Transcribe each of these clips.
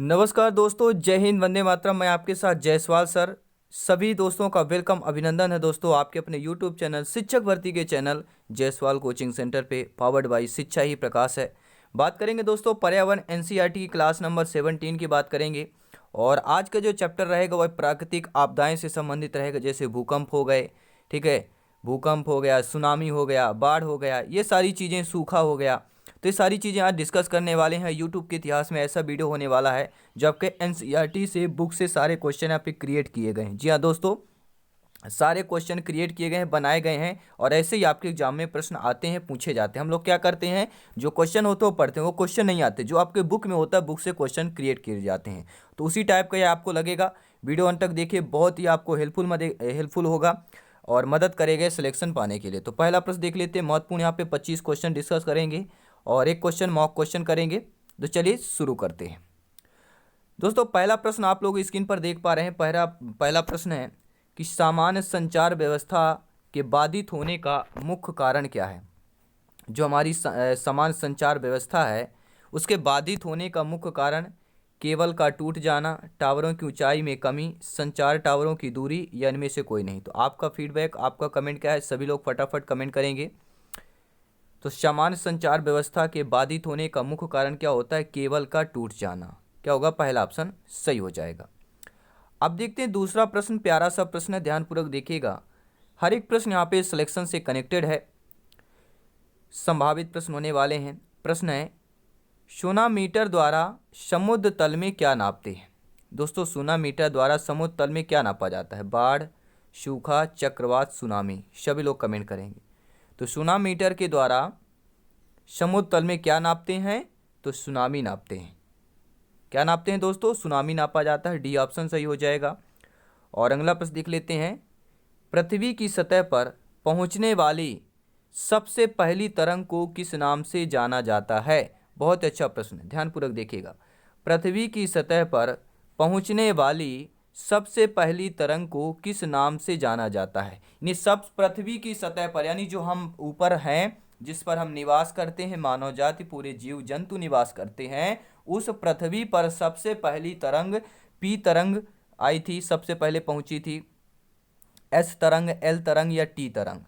नमस्कार दोस्तों, जय हिंद, वंदे मातरम। मैं आपके साथ जायसवाल सर। सभी दोस्तों का वेलकम, अभिनंदन है दोस्तों आपके अपने यूट्यूब चैनल शिक्षक भर्ती के चैनल जायसवाल कोचिंग सेंटर पे। पावर्ड बाय शिक्षा ही प्रकाश है। बात करेंगे दोस्तों पर्यावरण एनसीईआरटी की क्लास नंबर 17 की बात करेंगे। और आज का जो चैप्टर रहेगा वह प्राकृतिक आपदाएं से संबंधित रहेगा, जैसे भूकंप हो गए, ठीक है, भूकंप हो गया, सुनामी हो गया, बाढ़ हो गया, ये सारी चीज़ें, सूखा हो गया। तो ये सारी चीज़ें आज डिस्कस करने वाले हैं। यूट्यूब के इतिहास में ऐसा वीडियो होने वाला है जो आपके एनसीईआरटी से बुक से सारे क्वेश्चन यहाँ पे क्रिएट किए गए हैं। जी हाँ दोस्तों, सारे क्वेश्चन क्रिएट किए गए हैं, बनाए गए हैं, और ऐसे ही आपके एग्जाम में प्रश्न आते हैं, पूछे जाते हैं। हम लोग क्या करते हैं, जो क्वेश्चन होते हैं वो पढ़ते हैं, वो क्वेश्चन नहीं आते जो आपके बुक में होता है, बुक से क्वेश्चन क्रिएट किए जाते हैं। तो उसी टाइप का ये आपको लगेगा। वीडियो अंत तक देखिए, बहुत ही आपको हेल्पफुल होगा और मदद करेगा सिलेक्शन पाने के लिए। तो पहला प्रश्न देख लेते हैं, महत्वपूर्ण। यहाँ पे 25 क्वेश्चन डिस्कस करेंगे और एक क्वेश्चन मॉक क्वेश्चन करेंगे। तो चलिए शुरू करते हैं दोस्तों। पहला प्रश्न आप लोग स्क्रीन पर देख पा रहे हैं। पहला प्रश्न है कि सामान्य संचार व्यवस्था के बाधित होने का मुख्य कारण क्या है। जो हमारी सामान्य संचार व्यवस्था है उसके बाधित होने का मुख्य कारण केबल का टूट जाना, टावरों की ऊंचाई में कमी, संचार टावरों की दूरी, या इनमें से कोई नहीं। तो आपका फीडबैक, आपका कमेंट क्या है, सभी लोग फटाफट कमेंट करेंगे। तो सामान्य संचार व्यवस्था के बाधित होने का मुख्य कारण क्या होता है, केबल का टूट जाना। क्या होगा, पहला ऑप्शन सही हो जाएगा। अब देखते हैं दूसरा प्रश्न। प्यारा सा प्रश्न है, ध्यानपूर्वक देखिएगा। हर एक प्रश्न यहाँ पे सिलेक्शन से कनेक्टेड है, संभावित प्रश्न होने वाले हैं। प्रश्न है, सोनामीटर द्वारा समुद्र तल में क्या नापते हैं। दोस्तों, सोनामीटर द्वारा समुद्र तल में क्या नापा जाता है। बाढ़, सूखा, चक्रवात, सुनामी। सभी लोग कमेंट करेंगे। तो सोनामीटर के द्वारा समुद्र तल में क्या नापते हैं, तो सुनामी नापते हैं। क्या नापते हैं दोस्तों, सुनामी नापा जाता है। डी ऑप्शन सही हो जाएगा। और अगला प्रश्न देख लेते हैं। पृथ्वी की सतह पर पहुंचने वाली सबसे पहली तरंग को किस नाम से जाना जाता है। बहुत अच्छा प्रश्न है, ध्यानपूर्वक देखिएगा। पृथ्वी की सतह पर पहुंचने वाली सबसे पहली तरंग को किस नाम से जाना जाता है। यानी सब पृथ्वी की सतह पर, यानी जो हम ऊपर हैं, जिस पर हम निवास करते हैं, मानव जाति, पूरे जीव जंतु निवास करते हैं, उस पृथ्वी पर सबसे पहली तरंग पी तरंग आई थी, सबसे पहले पहुंची थी। एस तरंग, एल तरंग या टी तरंग।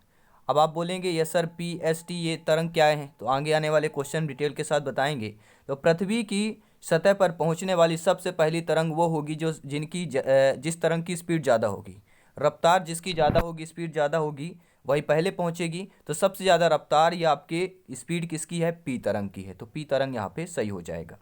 अब आप बोलेंगे yes sir, P S T ये तरंग क्या है, तो आगे आने वाले क्वेश्चन डिटेल के साथ बताएंगे। तो पृथ्वी की सतह पर पहुंचने वाली सबसे पहली तरंग वो होगी जो जिस तरंग की स्पीड ज़्यादा होगी, रफ्तार जिसकी ज़्यादा होगी, स्पीड ज़्यादा होगी, वही पहले पहुंचेगी। तो सबसे ज़्यादा रफ्तार या आपके स्पीड किसकी है, पी तरंग की है। तो पी तरंग यहाँ पे सही हो जाएगा।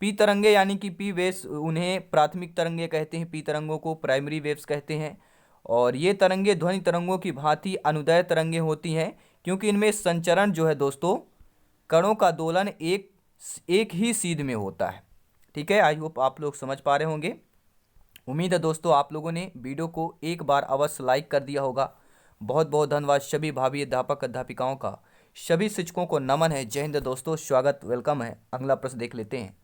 पी तरंगे यानी कि पी वेव्स, उन्हें प्राथमिक तरंगे कहते हैं, पी तरंगों को प्राइमरी वेव्स कहते हैं। और ये तरंगे ध्वनि तरंगों की भांति अनुदैर्ध्य तरंगे होती हैं, क्योंकि इनमें संचरण जो है दोस्तों, कणों का दोलन एक ही सीध में होता है। ठीक है, आई होप आप लोग समझ पा रहे होंगे। उम्मीद है दोस्तों आप लोगों ने वीडियो को एक बार अवश्य लाइक कर दिया होगा। बहुत बहुत धन्यवाद सभी भावी अध्यापक अध्यापिकाओं का, सभी शिक्षकों को नमन है। जय हिंद दोस्तों, स्वागत, वेलकम है। अगला प्रश्न देख लेते हैं।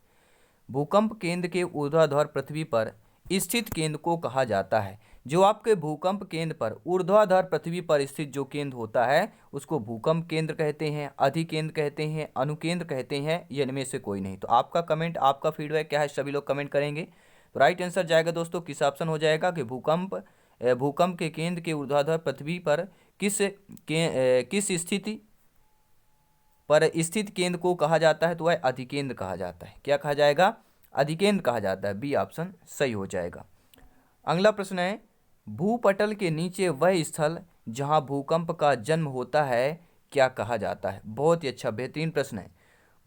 भूकंप केंद्र के ऊर्ध्वाधर पृथ्वी पर स्थित केंद्र को कहा जाता है। जो आपके भूकंप केंद्र पर ऊर्ध्वाधर पृथ्वी पर स्थित जो केंद्र होता है उसको भूकंप केंद्र कहते हैं, अधिकेंद्र कहते हैं, अनुकेंद्र कहते हैं, ये इनमें से कोई नहीं। तो आपका कमेंट, आपका फीडबैक क्या है, सभी लोग कमेंट करेंगे। तो राइट आंसर जाएगा दोस्तों, किस ऑप्शन हो जाएगा कि भूकंप के केंद्र के ऊर्ध्वाधर पृथ्वी पर किस स्थिति पर स्थित केंद्र को कहा जाता है, तो वह अधिकेंद्र कहा जाता है। क्या कहा जाएगा, अधिकेंद्र कहा जाता है। बी ऑप्शन सही हो जाएगा। अगला प्रश्न है, भूपटल के नीचे वह स्थल जहां भूकंप का जन्म होता है क्या कहा जाता है। बहुत ही अच्छा, बेहतरीन प्रश्न है।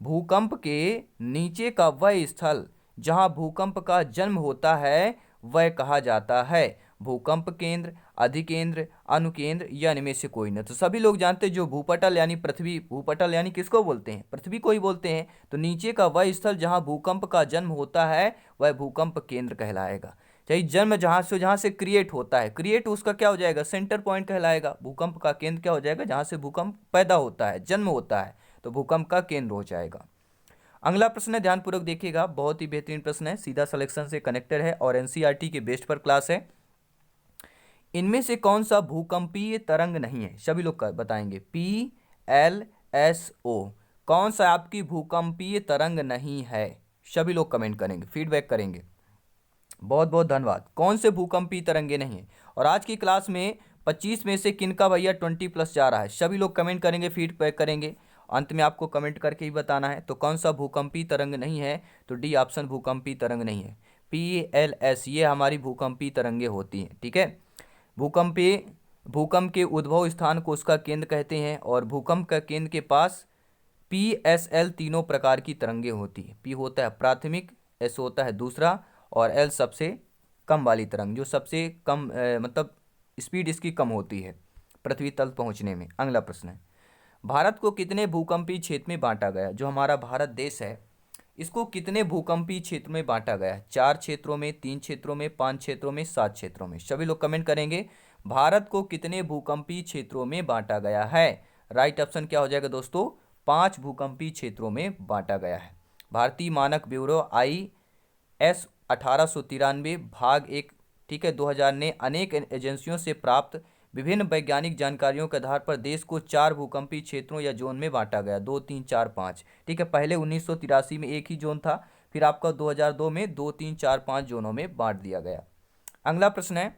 भूकंप के नीचे का वह स्थल जहां भूकंप का जन्म होता है वह कहा जाता है भूकंप केंद्र, अधिकेंद्र, अनुकेंद्र, या इनमें से कोई नहीं। तो सभी लोग जानते हैं जो भूपटल यानी पृथ्वी, भूपटल यानी किसको बोलते हैं, पृथ्वी को ही बोलते हैं। तो नीचे का वह स्थल जहां भूकंप का जन्म होता है वह भूकंप केंद्र कहलाएगा। चाहे जन्म जहां से क्रिएट होता है, क्रिएट उसका क्या हो जाएगा, सेंटर पॉइंट कहलाएगा। भूकंप का केंद्र क्या हो जाएगा, जहां से भूकंप पैदा होता है, जन्म होता है, तो भूकंप का केंद्र हो जाएगा। अगला प्रश्न है, ध्यानपूर्वक देखिएगा, बहुत ही बेहतरीन प्रश्न है, सीधा सिलेक्शन से कनेक्टेड है और एनसीईआरटी के बेस्ट पर क्लास है। इनमें से कौन सा भूकंपीय तरंग नहीं है, सभी लोग बताएंगे। PLSO कौन सा आपकी भूकंपीय तरंग नहीं है, सभी लोग कमेंट करेंगे, फीडबैक करेंगे। बहुत बहुत धन्यवाद। कौन से भूकंपीय तरंगे नहीं है? और आज की क्लास में 25 में से किन का भैया 20+ जा रहा है? सभी लोग कमेंट करेंगे, फीडबैक करेंगे। अंत में आपको कमेंट करके ही बताना है। तो कौन सा भूकंपीय तरंग नहीं है? तो डी ऑप्शन भूकंपीय तरंग नहीं है। PLS ये हमारी भूकंपीय तरंगे होती हैं, ठीक है। भूकंप के उद्भव स्थान को उसका केंद्र कहते हैं, और भूकंप का केंद्र के पास PSL तीनों प्रकार की तरंगे होती है। P होता है प्राथमिक, S होता है दूसरा, और L सबसे कम वाली तरंग, जो सबसे कम मतलब स्पीड इसकी कम होती है पृथ्वी तल पहुंचने में। अगला प्रश्न है, भारत को कितने भूकंपीय क्षेत्र में बांटा गया? जो हमारा भारत देश है, इसको कितने भूकंपीय क्षेत्र में बांटा गया है? 4 क्षेत्रों में, 3 क्षेत्रों में, 5 क्षेत्रों में, 7 क्षेत्रों में? सभी लोग कमेंट करेंगे। भारत को कितने भूकंपीय क्षेत्रों में बांटा गया है? राइट ऑप्शन क्या हो जाएगा दोस्तों? 5 भूकंपीय क्षेत्रों में बांटा गया है। भारतीय मानक ब्यूरो IS 1893 भाग 1, ठीक है, 2000 ने अनेक एजेंसियों से प्राप्त विभिन्न वैज्ञानिक जानकारियों के आधार पर देश को 4 भूकंपीय क्षेत्रों या जोन में बांटा गया, 2, 3, 4, 5। ठीक है, पहले 1983 में एक ही जोन था, फिर आपका 2002 में 2, 3, 4, 5 जोनों में बांट दिया गया। अगला प्रश्न है,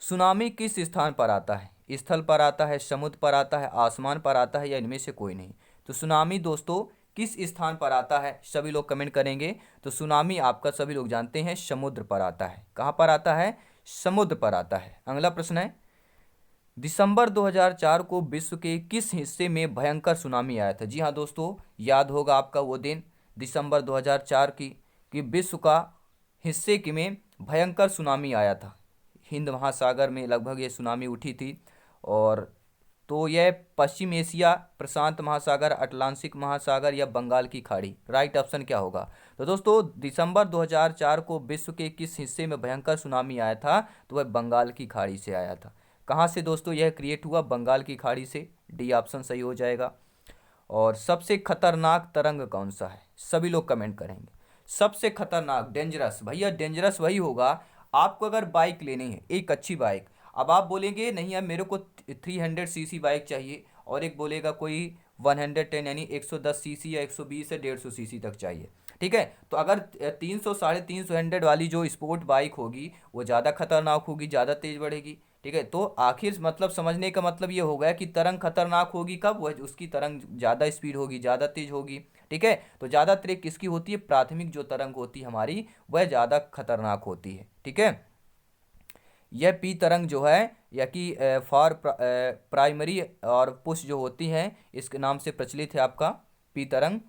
सुनामी किस स्थान पर आता है? स्थल पर आता है, समुद्र पर आता है, आसमान पर आता है, या इनमें से कोई नहीं? तो सुनामी दोस्तों किस स्थान पर आता है? सभी लोग कमेंट करेंगे। तो सुनामी आपका सभी लोग जानते हैं समुद्र पर आता है। कहाँ पर आता है? समुद्र पर आता है। अगला प्रश्न है, दिसंबर 2004 को विश्व के किस हिस्से में भयंकर सुनामी आया था? जी हाँ दोस्तों, याद होगा आपका वो दिन, दिसंबर 2004 की विश्व का हिस्से की में भयंकर सुनामी आया था। हिंद महासागर में लगभग ये सुनामी उठी थी। और तो यह पश्चिम एशिया, प्रशांत महासागर, अटलांटिक महासागर, या बंगाल की खाड़ी? राइट ऑप्शन क्या होगा? तो दोस्तों दिसंबर 2004 को विश्व के किस हिस्से में भयंकर सुनामी आया था? तो वह बंगाल की खाड़ी से आया था। कहाँ से दोस्तों यह क्रिएट हुआ? बंगाल की खाड़ी से। डी ऑप्शन सही हो जाएगा। और सबसे खतरनाक तरंग कौन सा है? सभी लोग कमेंट करेंगे। सबसे खतरनाक, डेंजरस, भैया डेंजरस वही होगा आपको अगर बाइक लेनी है, एक अच्छी बाइक। अब आप बोलेंगे नहीं यार मेरे को 300 cc बाइक चाहिए, और एक बोलेगा कोई 110 यानी 110 cc या 120 से 150 cc तक चाहिए। ठीक है, तो अगर 300 350 100 वाली जो स्पोर्ट बाइक होगी वो ज़्यादा खतरनाक होगी, ज़्यादा तेज बढ़ेगी। ठीक है, तो आखिर मतलब समझने का मतलब ये हो गया कि तरंग खतरनाक होगी कब? वह उसकी तरंग ज़्यादा स्पीड होगी, ज़्यादा तेज होगी। ठीक है, तो ज़्यादा तेज किसकी होती है? प्राथमिक जो तरंग होती है हमारी, वह ज़्यादा खतरनाक होती है। ठीक है, यह पी तरंग जो है, या कि फॉर प्राइमरी और पुश जो होती हैं, इसके नाम से प्रचलित है आपका पी तरंग।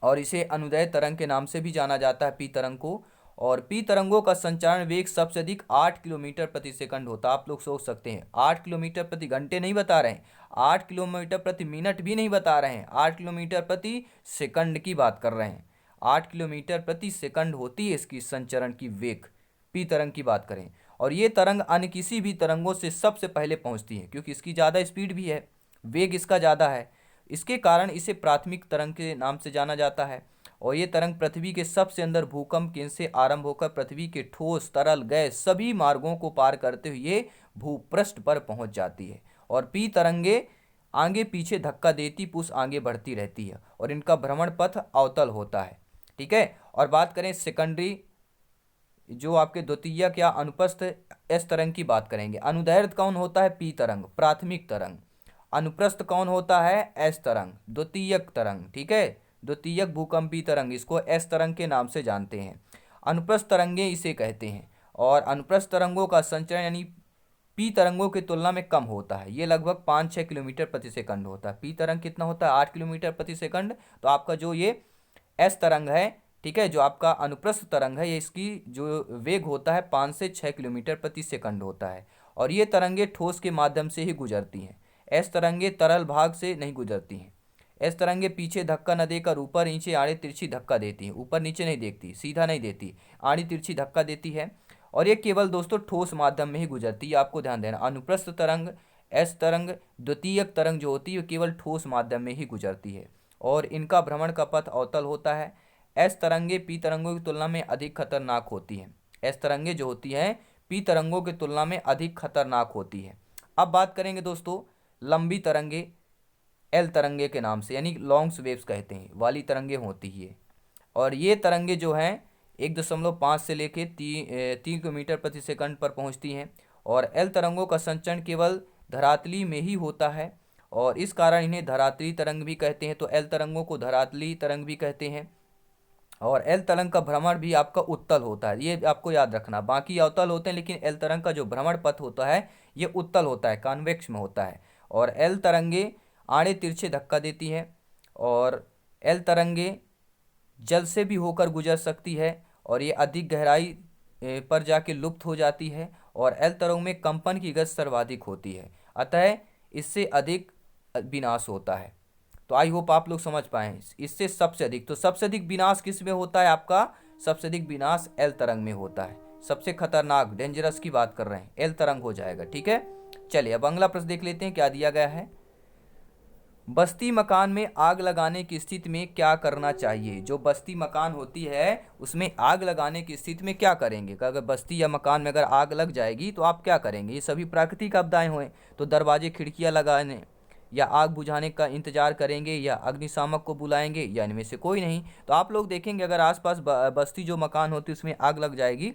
और इसे अनुदैर्ध्य तरंग के नाम से भी जाना जाता है, पी तरंग को। और पी तरंगों का संचारण वेग सबसे अधिक 8 किलोमीटर प्रति सेकंड होता है। आप लोग सोच सकते हैं 8 किलोमीटर प्रति घंटे नहीं बता रहे हैं, 8 किलोमीटर प्रति मिनट भी नहीं बता रहे हैं, 8 किलोमीटर प्रति सेकंड की बात कर रहे हैं। 8 किलोमीटर प्रति सेकंड होती है इसकी संचरण की वेग, पी तरंग की बात करें। और ये तरंग अन्य किसी भी तरंगों से सबसे पहले पहुंचती है, क्योंकि इसकी ज़्यादा स्पीड भी है, वेग इसका ज़्यादा है। इसके कारण इसे प्राथमिक तरंग के नाम से जाना जाता है। और ये तरंग पृथ्वी के सबसे अंदर भूकंप केंद्र से आरंभ होकर पृथ्वी के ठोस, तरल, गैस सभी मार्गों को पार करते हुए भूपृष्ठ पर पहुंच जाती है। और पी तरंगे आगे पीछे धक्का देती पुश आगे बढ़ती रहती है, और इनका भ्रमण पथ अवतल होता है। ठीक है, और बात करें सेकेंडरी जो आपके द्वितीयक या अनुप्रस्थ एस तरंग की बात करेंगे। अनुदैर्ध्य कौन होता है? पी तरंग, प्राथमिक तरंग। अनुप्रस्थ कौन होता है? एस तरंग, द्वितीयक तरंग। ठीक है, द्वितीयक भूकंपीय तरंग, इसको एस तरंग के नाम से जानते हैं। अनुप्रस्थ तरंगे इसे कहते हैं। और अनुप्रस्थ तरंगों का संचरण यानी पी तरंगों की तुलना में कम होता है, ये लगभग 5-6 किलोमीटर प्रति सेकंड होता है। पी तरंग कितना होता है? 8 किलोमीटर प्रति सेकंड। तो आपका जो ये एस तरंग है, ठीक है, जो आपका अनुप्रस्थ तरंग है, ये इसकी जो वेग होता है 5 से 6 किलोमीटर प्रति सेकंड होता है। और ये तरंगे ठोस के माध्यम से ही गुजरती हैं। एस तरंगे तरल भाग से नहीं गुजरती हैं। एस तरंगे पीछे धक्का न देकर ऊपर नीचे आड़ी तिरछी धक्का देती हैं, ऊपर नीचे नहीं देखती, सीधा नहीं देती, आड़ी तिरछी धक्का देती है। और ये केवल दोस्तों ठोस माध्यम में ही गुजरती है, आपको ध्यान देना। अनुप्रस्थ तरंग, एस तरंग, द्वितीयक तरंग जो होती है केवल ठोस माध्यम में ही गुजरती है, और इनका भ्रमण का पथ अवतल होता है। एस तरंगे पी तरंगों की तुलना में अधिक खतरनाक होती हैं। एस तरंगे जो होती हैं पी तरंगों की तुलना में अधिक खतरनाक होती है। अब बात करेंगे दोस्तों लंबी तरंगे, एल तरंगे के नाम से, यानी लॉन्ग्स वेव्स कहते हैं वाली तरंगे होती है। और ये तरंगे जो हैं 1.5 से लेके 3 किलोमीटर प्रति सेकंड पर पहुंचती हैं। और एल तरंगों का संचरण केवल धरातली में ही होता है और इस कारण इन्हें धरातली तरंग भी कहते हैं। तो एल तरंगों को धरातली तरंग भी कहते हैं। और एल तरंग का भ्रमण भी आपका उत्तल होता है, ये आपको याद रखना। बाकी अवतल होते हैं लेकिन एल तरंग का जो भ्रमण पथ होता है ये उत्तल होता है, कॉन्वेक्स में होता है। और एल तरंगे आड़े तिरछे धक्का देती है और एल तरंगे जल से भी होकर गुजर सकती है और ये अधिक गहराई पर जाके लुप्त हो जाती है। और एल तरंग में कंपन की गति सर्वाधिक होती है, अतः इससे अधिक विनाश होता है। तो आई होप आप लोग समझ पाए। इससे सबसे अधिक, तो सबसे अधिक विनाश किस में होता है आपका? सबसे अधिक विनाश एल तरंग में होता है। सबसे खतरनाक डेंजरस की बात कर रहे हैं, एल तरंग हो जाएगा। ठीक है, चलिए अब अगला प्रश्न देख लेते हैं क्या दिया गया है। बस्ती मकान में आग लगाने की स्थिति में क्या करना चाहिए? जो बस्ती मकान होती है उसमें आग लगाने की स्थिति में क्या करेंगे? अगर बस्ती या मकान में अगर आग लग जाएगी तो आप क्या करेंगे? ये सभी प्राकृतिक आपदाएं हुए, तो दरवाजे खिड़कियां लगाने या आग बुझाने का इंतजार करेंगे या अग्निशामक को बुलाएंगे या इनमें से कोई नहीं। तो आप लोग देखेंगे अगर आसपास बस्ती जो मकान होती है उसमें आग लग जाएगी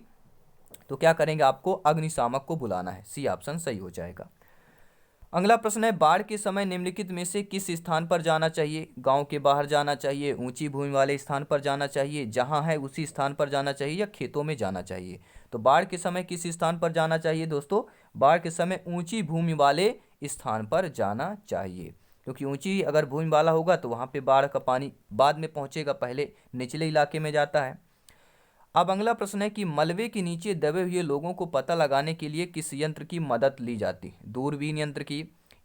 तो क्या करेंगे? आपको अग्निशामक को बुलाना है। सी ऑप्शन सही हो जाएगा। अगला प्रश्न है, बाढ़ के समय निम्नलिखित में से किस स्थान पर जाना चाहिए? गांव के बाहर जाना चाहिए, ऊंची भूमि वाले स्थान पर जाना चाहिए, जहां है उसी स्थान पर जाना चाहिए या खेतों में जाना चाहिए? तो बाढ़ के समय किस स्थान पर जाना चाहिए दोस्तों? बाढ़ के समय ऊंची भूमि वाले स्थान पर जाना चाहिए, क्योंकि ऊंची अगर भूमि वाला होगा तो वहां पे बाढ़ का पानी बाद में पहुंचेगा, पहले निचले इलाके में जाता है। अब अगला प्रश्न है कि मलबे के नीचे दबे हुए लोगों को पता लगाने के लिए किस यंत्र की मदद ली जाती है? दूरबीन यंत्र की,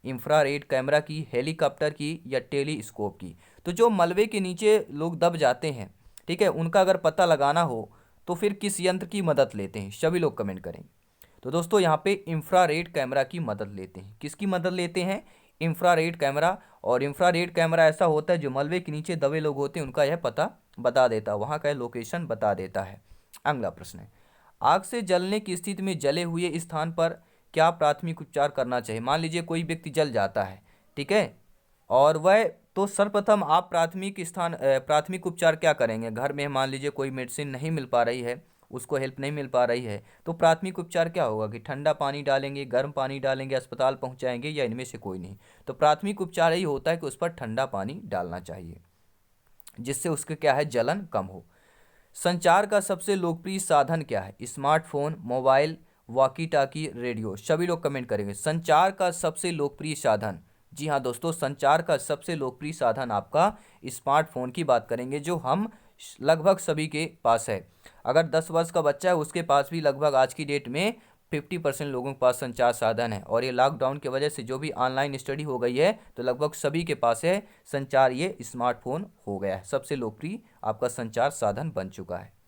इंफ्रारेड कैमरा की, हेलीकॉप्टर की या टेलीस्कोप की? तो जो मलबे के नीचे लोग दब जाते हैं, ठीक है, उनका अगर पता लगाना हो तो फिर किस यंत्र की मदद लेते हैं? सभी लोग कमेंट करें। तो दोस्तों यहाँ पे इंफ्रारेड कैमरा की मदद लेते हैं। किसकी मदद लेते हैं? Infrared camera. और इंफ्रारेड कैमरा ऐसा होता है जो मलबे के नीचे दबे लोग होते हैं उनका यह पता बता देता है, वहाँ का लोकेशन बता देता है। अगला प्रश्न है, आग से जलने की स्थिति में जले हुए स्थान पर क्या प्राथमिक उपचार करना चाहिए? मान लीजिए कोई व्यक्ति जल जाता है, ठीक है, और वह, तो सर्वप्रथम आप प्राथमिक उपचार क्या करेंगे? घर में मान लीजिए कोई मेडिसिन नहीं मिल पा रही है, उसको हेल्प नहीं मिल पा रही है, तो प्राथमिक उपचार क्या होगा कि ठंडा पानी डालेंगे, गर्म पानी डालेंगे, अस्पताल पहुंचाएंगे या इनमें से कोई नहीं? तो प्राथमिक उपचार यही होता है कि उस पर ठंडा पानी डालना चाहिए जिससे उसके क्या है, जलन कम हो। संचार का सबसे लोकप्रिय साधन क्या है? Smartphone, mobile, walkie talkie, radio? सभी लोग कमेंट करेंगे। संचार का सबसे लोकप्रिय साधन, जी हाँ दोस्तों, संचार का सबसे लोकप्रिय साधन आपका स्मार्टफोन की बात करेंगे, जो हम लगभग सभी के पास है। अगर 10 वर्ष का बच्चा है उसके पास भी लगभग आज की डेट में 50% लोगों के पास संचार साधन है। और ये लॉकडाउन की वजह से जो भी ऑनलाइन स्टडी हो गई है तो लगभग सभी के पास है संचार, ये स्मार्टफोन हो गया है, सबसे लोकप्रिय आपका संचार साधन बन चुका है।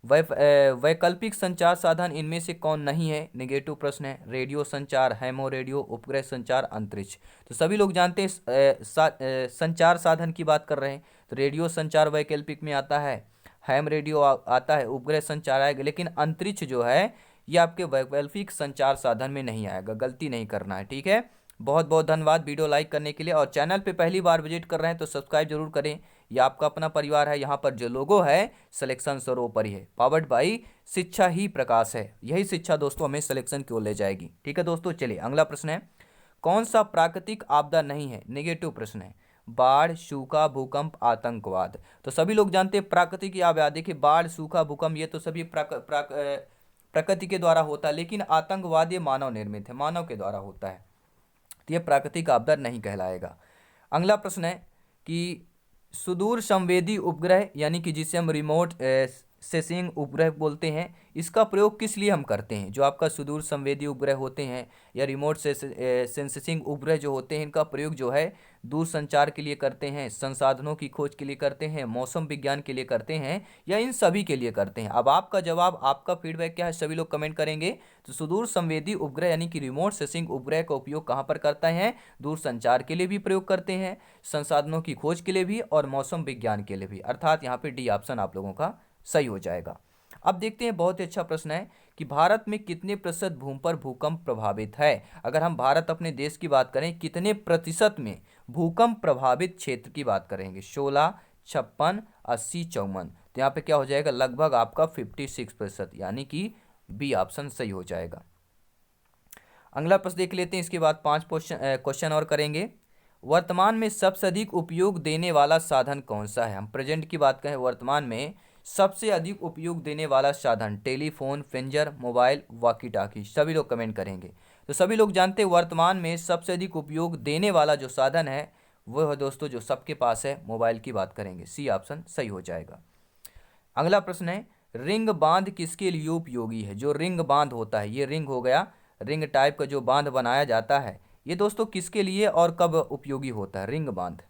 वैकल्पिक संचार साधन इनमें से कौन नहीं है? नेगेटिव प्रश्न है। रेडियो संचार, हैमो रेडियो, उपग्रह संचार, अंतरिक्ष? तो सभी लोग जानते हैं संचार साधन की बात कर रहे हैं, तो रेडियो संचार वैकल्पिक में आता है, हैम रेडियो आता है, उपग्रह संचार आएगा, लेकिन अंतरिक्ष जो है ये आपके वैकल्पिक संचार साधन में नहीं आएगा, गलती नहीं करना है। ठीक है, बहुत बहुत धन्यवाद वीडियो लाइक करने के लिए। और चैनल पे पहली बार विजिट कर रहे हैं तो सब्सक्राइब जरूर करें, ये आपका अपना परिवार है। यहाँ पर जो लोगो है सिलेक्शन सर्वोपरि है, पावर्ड बाई शिक्षा ही प्रकाश है। यही शिक्षा दोस्तों हमें सिलेक्शन की ओर ले जाएगी। ठीक है दोस्तों, चलिए अगला प्रश्न है, कौन सा प्राकृतिक आपदा नहीं है? नेगेटिव प्रश्न है। बाढ़, सूखा, भूकंप, आतंकवाद? तो सभी लोग जानते हैं प्राकृतिक आपदा, देखिए बाढ़, सूखा, भूकंप ये तो सभी प्रकृति के द्वारा होता है, लेकिन आतंकवाद ये मानव निर्मित है, मानव के द्वारा होता है, तो ये प्राकृतिक आपदा नहीं कहलाएगा। अगला प्रश्न है कि सुदूर संवेदी उपग्रह यानी कि जिसे हम रिमोट सेंसिंग उपग्रह बोलते हैं, इसका प्रयोग किस लिए हम करते हैं? जो आपका सुदूर संवेदी उपग्रह होते हैं या रिमोट सेंसिंग उपग्रह जो होते हैं, इनका प्रयोग जो है दूर संचार के लिए करते हैं, संसाधनों की खोज के लिए करते हैं, मौसम विज्ञान के लिए करते हैं, या इन सभी के लिए करते हैं? अब आपका जवाब, आपका फीडबैक क्या है, सभी लोग कमेंट करेंगे। तो सुदूर संवेदी उपग्रह यानी कि रिमोट सेंसिंग उपग्रह का उपयोग कहाँ पर करते हैं? दूर संचार के लिए भी प्रयोग करते हैं, संसाधनों की खोज के लिए भी, और मौसम विज्ञान के लिए भी, अर्थात यहाँ पे डी ऑप्शन आप लोगों का सही हो जाएगा। अब देखते हैं, बहुत ही अच्छा प्रश्न है कि भारत में कितने प्रतिशत भूमि पर भूकंप प्रभावित है? अगर हम भारत अपने देश की बात करें, कितने प्रतिशत में भूकंप प्रभावित क्षेत्र की बात करेंगे? 16, 56, 80, 54? तो यहाँ पे क्या हो जाएगा, लगभग आपका 56%, यानी कि बी ऑप्शन सही हो जाएगा। अगला प्रश्न देख लेते हैं, इसके बाद 5 क्वेश्चन और करेंगे। वर्तमान में सबसे अधिक उपयोग देने वाला साधन कौन सा है? हम प्रेजेंट की बात करें, वर्तमान में सबसे अधिक उपयोग देने वाला साधन टेलीफोन, पेंजर, मोबाइल, वॉकी टॉकी। सभी लोग कमेंट करेंगे। तो सभी लोग जानते हैं वर्तमान में सबसे अधिक उपयोग देने वाला जो साधन है वो है दोस्तों जो सबके पास है, मोबाइल की बात करेंगे, सी ऑप्शन सही हो जाएगा। अगला प्रश्न है, रिंग बांध किसके लिए उपयोगी है? जो रिंग बांध होता है, ये रिंग हो गया, रिंग टाइप का जो बांध बनाया जाता है, ये दोस्तों किसके लिए और कब उपयोगी होता है? रिंग बांध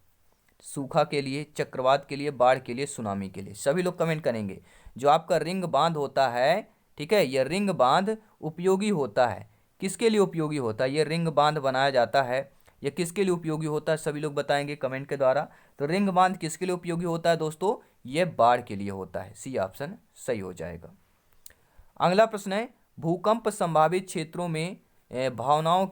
सूखा के लिए, चक्रवात के लिए, बाढ़ के लिए, सुनामी के लिए। सभी लोग कमेंट करेंगे। जो आपका रिंग बांध होता है, ठीक है, यह रिंग बांध उपयोगी होता है। किसके लिए उपयोगी होता है? ये रिंग बांध बनाया जाता है, यह किसके लिए उपयोगी होता है? सभी लोग बताएंगे कमेंट के द्वारा। तो रिंग बांध किसके लिए उपयोगी होता है दोस्तों? यह बाढ़ के लिए होता है, सी ऑप्शन सही हो जाएगा। अगला प्रश्न है, भूकंप संभावित क्षेत्रों में भवनों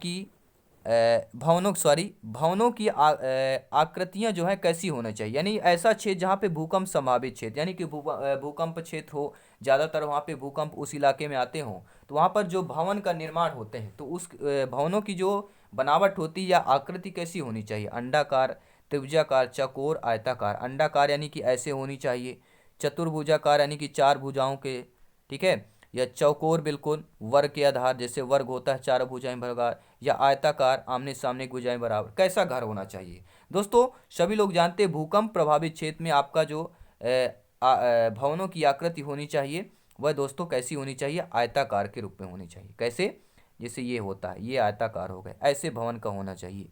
की आकृतियां जो है कैसी होनी चाहिए? यानी ऐसा क्षेत्र जहाँ पे भूकंप संभावित क्षेत्र, यानी कि भूकंप क्षेत्र हो, ज़्यादातर वहाँ पे भूकंप उस इलाके में आते हों, तो वहाँ पर जो भवन का निर्माण होते हैं तो उस भवनों की जो बनावट होती है या आकृति कैसी होनी चाहिए? अंडाकार, त्रिभुजाकार, चौकोर, आयताकार। अंडाकार यानी कि ऐसे होनी चाहिए, चतुर्भुजाकार यानी कि 4 भुजाओं के, ठीक है, या चौकोर बिल्कुल वर्ग के आधार, जैसे वर्ग होता है 4 भुजाएं बराबर, या आयताकार आमने सामने भुजाएं बराबर। कैसा घर होना चाहिए दोस्तों? सभी लोग जानते हैं भूकंप प्रभावित क्षेत्र में आपका जो भवनों की आकृति होनी चाहिए वह दोस्तों कैसी होनी चाहिए? आयताकार के रूप में होनी चाहिए। कैसे? जैसे ये होता है, ये आयताकार हो गए, ऐसे भवन का होना चाहिए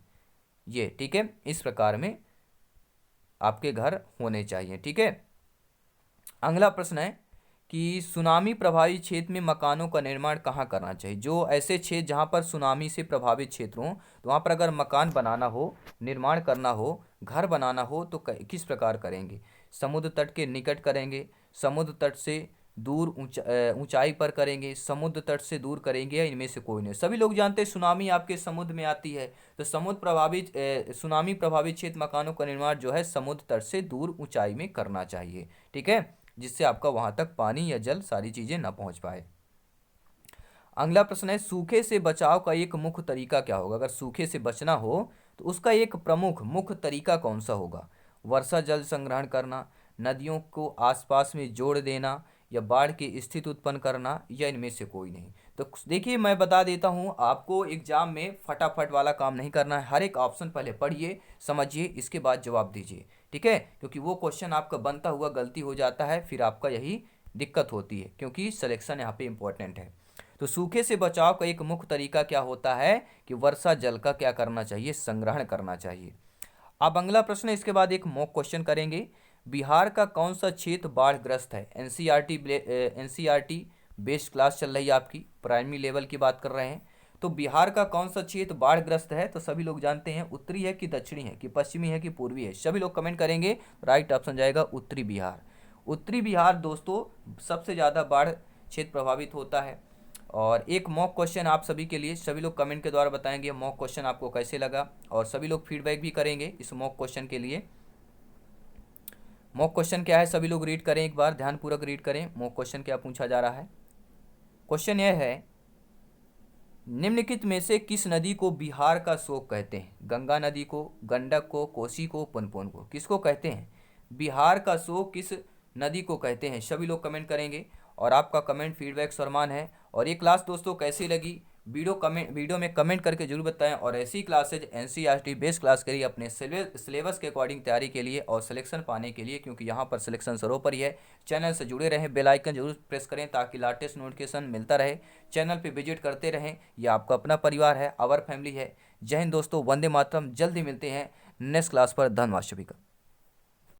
ये, ठीक है, इस प्रकार में आपके घर होने चाहिए, ठीक है। अगला प्रश्न है कि सुनामी प्रभावित क्षेत्र में मकानों का निर्माण कहाँ करना चाहिए? जो ऐसे क्षेत्र जहाँ पर सुनामी से प्रभावित क्षेत्र हों, तो वहाँ पर अगर मकान बनाना हो, निर्माण करना हो, घर बनाना हो तो किस प्रकार करेंगे? समुद्र तट के निकट करेंगे, समुद्र तट से दूर ऊंचाई पर करेंगे, समुद्र तट से दूर करेंगे, या इनमें से कोई नहीं? सभी लोग जानते हैं सुनामी आपके समुद्र में आती है, तो सुनामी प्रभावित क्षेत्र मकानों का निर्माण जो है समुद्र तट से दूर ऊंचाई में करना चाहिए, ठीक है, जिससे आपका वहां तक पानी या जल सारी चीजें ना पहुंच पाए। अगला प्रश्न है, सूखे से बचाव का एक मुख्य तरीका क्या होगा? अगर सूखे से बचना हो तो उसका एक प्रमुख मुख्य तरीका कौन सा होगा? वर्षा जल संग्रहण करना, नदियों को आसपास में जोड़ देना, या बाढ़ की स्थिति उत्पन्न करना, या इनमें से कोई नहीं? तो देखिए मैं बता देता हूं, आपको एग्जाम में फटाफट वाला काम नहीं करना है। हर एक ऑप्शन पहले पढ़िए, समझिए, इसके बाद जवाब दीजिए, ठीक है, क्योंकि वो क्वेश्चन आपका बनता हुआ गलती हो जाता है, फिर आपका यही दिक्कत होती है, क्योंकि सिलेक्शन यहाँ पे इंपॉर्टेंट है। तो सूखे से बचाव का एक मुख्य तरीका क्या होता है कि वर्षा जल का क्या करना चाहिए? संग्रहण करना चाहिए। अब अगला प्रश्न है, इसके बाद एक मॉक क्वेश्चन करेंगे। बिहार का कौन सा क्षेत्र बाढ़ग्रस्त है? एनसीईआरटी बेस्ड क्लास चल रही है आपकी, प्राइमरी लेवल की बात कर रहे हैं। तो बिहार का कौन सा क्षेत्र बाढ़ग्रस्त है? तो सभी लोग जानते हैं, उत्तरी है कि दक्षिणी है कि पश्चिमी है कि पूर्वी है? सभी लोग कमेंट करेंगे। राइट ऑप्शन जाएगा उत्तरी बिहार। उत्तरी बिहार दोस्तों सबसे ज़्यादा बाढ़ क्षेत्र प्रभावित होता है। और एक मॉक क्वेश्चन आप सभी के लिए, सभी लोग कमेंट के द्वारा बताएंगे मॉक क्वेश्चन आपको कैसे लगा, और सभी लोग फीडबैक भी करेंगे इस मॉक क्वेश्चन के लिए। मॉक क्वेश्चन क्या है सभी लोग रीड करें, एक बार ध्यानपूर्वक रीड करें मॉक क्वेश्चन क्या पूछा जा रहा है। क्वेश्चन यह है, निम्नलिखित में से किस नदी को बिहार का शोक कहते हैं? गंगा नदी को, गंडक को, कोसी को, पुनपुन को? किसको कहते हैं? बिहार का शोक किस नदी को कहते हैं? सभी लोग कमेंट करेंगे, और आपका कमेंट फीडबैक सम्मान है। और ये क्लास दोस्तों कैसी लगी वीडियो में कमेंट करके जरूर बताएं। और ऐसी क्लासेज एनसीईआरटी बेस्ड क्लास करिए अपने सिलेबस के अकॉर्डिंग तैयारी के लिए और सिलेक्शन पाने के लिए, क्योंकि यहाँ पर सिलेक्शन सरोपर ही है। चैनल से जुड़े रहें, बेल आइकन जरूर प्रेस करें ताकि लेटेस्ट नोटिफिकेशन मिलता रहे। चैनल पे विजिट करते रहें, यह आपका अपना परिवार है, आवर फैमिली है। जय हिंद दोस्तों, वंदे मातरम। जल्दी मिलते हैं नेक्स्ट क्लास पर। धन्यवाद सभी का।